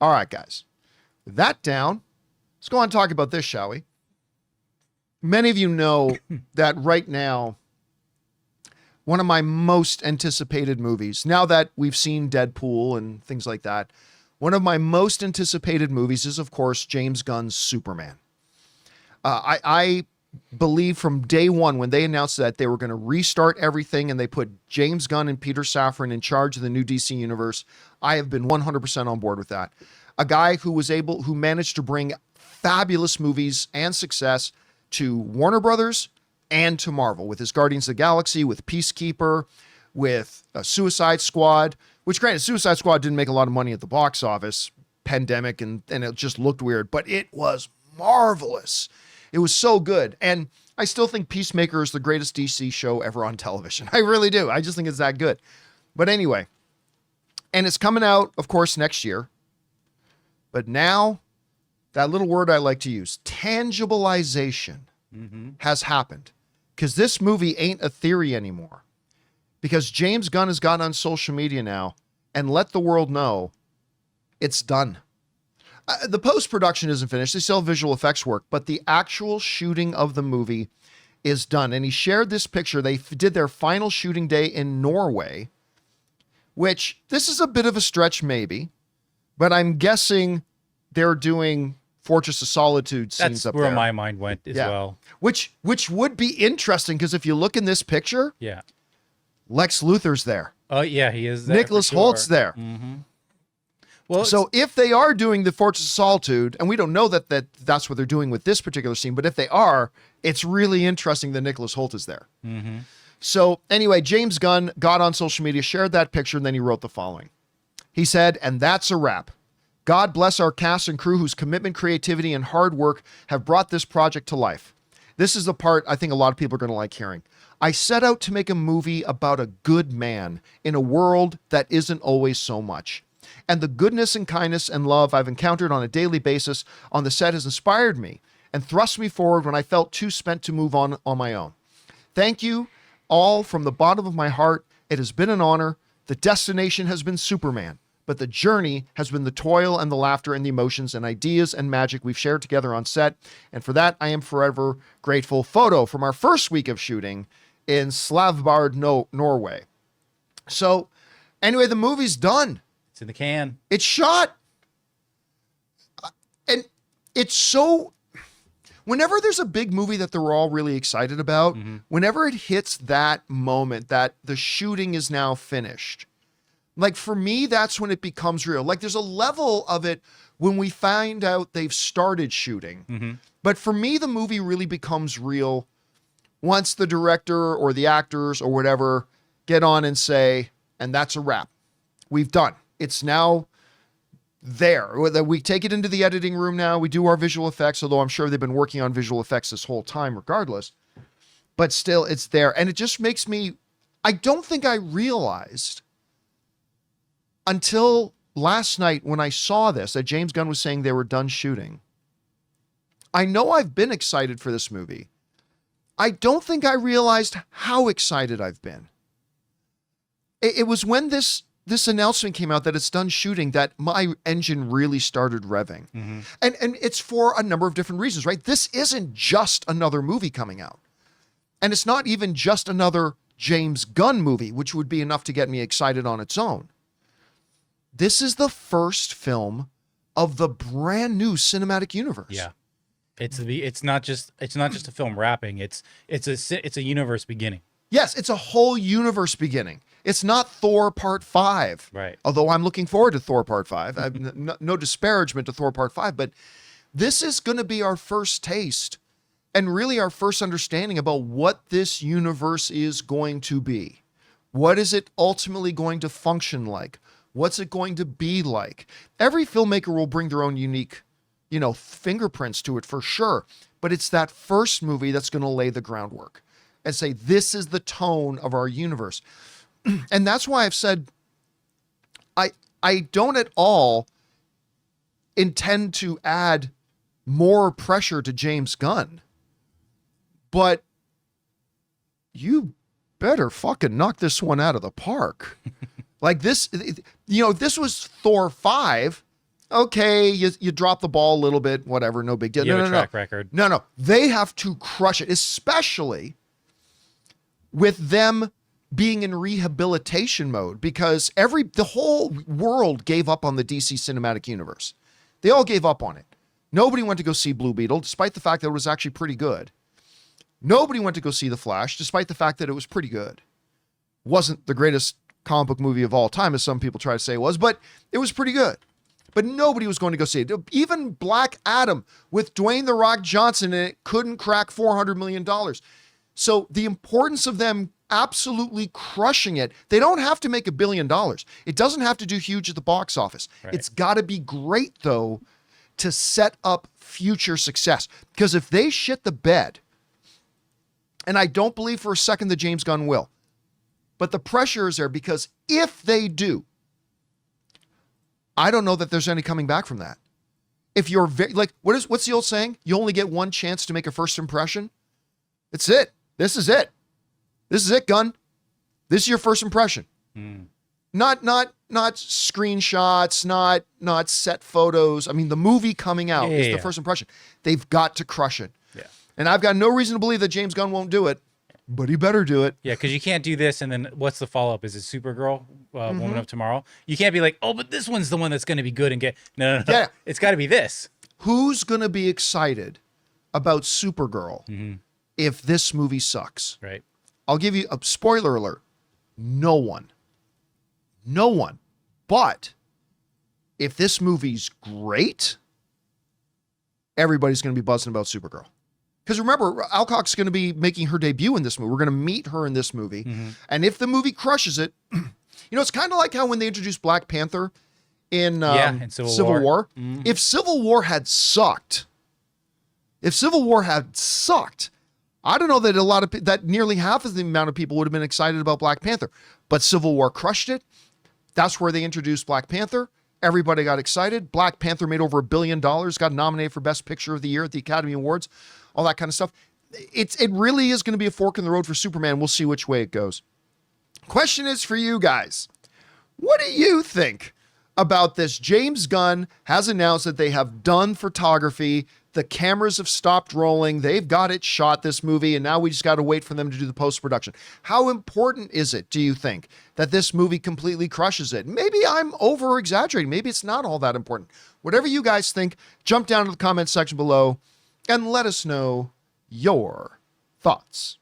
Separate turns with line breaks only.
All right, guys. With that down, let's go on and talk about this, shall we? Many of you know that right now, one of my most anticipated movies, now that we've seen Deadpool and things like that, one of my most anticipated movies is, of course, James Gunn's Superman. I believe from day one, when they announced that they were going to restart everything and they put James Gunn and Peter Safran in charge of the new DC universe, I have been 100% on board with that. A guy who managed to bring fabulous movies and success to Warner Brothers and to Marvel with his Guardians of the Galaxy, with Peacekeeper, with Suicide Squad, which granted, Suicide Squad didn't make a lot of money at the box office, pandemic, and it just looked weird, but it was marvelous. It was so good. And I still think Peacemaker is the greatest DC show ever on television. I really do. I just think it's that good. But anyway, and it's coming out, of course, next year. But now, that little word I like to use, tangibilization, has happened. Because this movie ain't a theory anymore. Because James Gunn has got on social media now and let the world know it's done. The post-production isn't finished. They still have visual effects work, but the actual shooting of the movie is done. And he shared this picture. They did their final shooting day in Norway, which this is a bit of a stretch maybe, but I'm guessing they're doing Fortress of Solitude scenes
That's
up
where
there.
my mind went as well.
Which would be interesting, because if you look in this picture,
Yeah.
Lex Luthor's there.
Oh, yeah, he is there.
Nicholas
for
Holt's
sure.
there.
Well,
So if they are doing the Fortress of Solitude, and we don't know that's what they're doing with this particular scene, but if they are, it's really interesting that Nicholas Holt is there. So anyway, James Gunn got on social media, shared that picture, and then he wrote the following. He said, "And that's a wrap. God bless our cast and crew whose commitment, creativity, and hard work have brought this project to life. This is the part I think a lot of people are going to like hearing. I set out to make a movie about a good man in a world that isn't always so much. And the goodness and kindness and love I've encountered on a daily basis on the set has inspired me and thrust me forward when I felt too spent to move on my own. Thank you all from the bottom of my heart. It has been an honor. The destination has been Superman, but the journey has been the toil and the laughter and the emotions and ideas and magic we've shared together on set. And for that, I am forever grateful." Photo from our first week of shooting in Svalbard, Norway. So anyway, the movie's done.
it's in the can.
It's shot. And it's so, whenever there's a big movie that they're all really excited about, whenever it hits that moment that the shooting is now finished, like for me, that's when it becomes real. Like there's a level of it when we find out they've started shooting. But for me, the movie really becomes real once the director or the actors or whatever get on and say, "And that's a wrap. We've done. It's now there." We take it into the editing room now. We do our visual effects, although I'm sure they've been working on visual effects this whole time regardless. But still, it's there. And it just makes me, I don't think I realized until last night when I saw this, that James Gunn was saying they were done shooting. I know I've been excited for this movie. I don't think I realized how excited I've been. It was when this announcement came out that it's done shooting that my engine really started revving. And it's for a number of different reasons, right? This isn't just another movie coming out. And it's not even just another James Gunn movie, which would be enough to get me excited on its own. This is the first film of the brand new cinematic universe.
Yeah. It's not just a film wrapping. It's a universe beginning.
Yes, it's a whole universe beginning. It's not Thor Part 5.
Right.
Although I'm looking forward to Thor Part 5. No disparagement to Thor Part 5, but this is going to be our first taste and really our first understanding about what this universe is going to be. What is it ultimately going to function like? What's it going to be like? Every filmmaker will bring their own unique, fingerprints to it for sure. But it's that first movie that's going to lay the groundwork and say, this is the tone of our universe. And that's why I've said, I don't at all intend to add more pressure to James Gunn, but you better fucking knock this one out of the park. Like this, this was Thor 5. okay, you drop the ball a little bit, whatever, no big deal.
You have
No,
a
no,
track
no.
record.
No. They have to crush it, especially with them being in rehabilitation mode, because the whole world gave up on the DC cinematic universe. They all gave up on it. Nobody went to go see Blue Beetle, despite the fact that it was actually pretty good. Nobody went to go see The Flash, despite the fact that it was pretty good. Wasn't the greatest comic book movie of all time, as some people try to say it was, but it was pretty good. But nobody was going to go see it. Even Black Adam with Dwayne The Rock Johnson in it couldn't crack $400 million. So the importance of them absolutely crushing it, they don't have to make $1 billion. It doesn't have to do huge at the box office.
Right.
It's got to be great, though, to set up future success. Because if they shit the bed, and I don't believe for a second that James Gunn will, but the pressure is there, because if they do, I don't know that there's any coming back from that. If you're what's the old saying? You only get one chance to make a first impression. It's it. This is it. This is it, Gunn. This is your first impression. Not screenshots, not set photos. I mean, the movie coming out is the first impression. They've got to crush it.
Yeah.
And I've got no reason to believe that James Gunn won't do it, but he better do it.
Yeah, because you can't do this and then what's the follow-up? Is it Supergirl, Woman of Tomorrow? You can't be like, oh, but this one's the one that's going to be good and get... No.
Yeah.
It's got to be this.
Who's going to be excited about Supergirl if this movie sucks?
Right.
I'll give you a spoiler alert. No one. No one. But if this movie's great, everybody's going to be buzzing about Supergirl. Because remember, Alcock's going to be making her debut in this movie. We're going to meet her in this movie. And if the movie crushes it, it's kind of like how when they introduced Black Panther in Civil War. If Civil War had sucked, I don't know that that nearly half of the amount of people would have been excited about Black Panther. But Civil War crushed it. That's where they introduced Black Panther. Everybody got excited. Black Panther made over $1 billion, got nominated for Best Picture of the Year at the Academy Awards, all that kind of stuff. It really is going to be a fork in the road for Superman. We'll see which way it goes. Question is for you guys. What do you think about this? James Gunn has announced that they have done photography. The cameras have stopped rolling. They've got it shot, this movie, and now we just got to wait for them to do the post-production. How important is it, do you think, that this movie completely crushes it? Maybe I'm over-exaggerating. Maybe it's not all that important. Whatever you guys think, jump down to the comment section below and let us know your thoughts.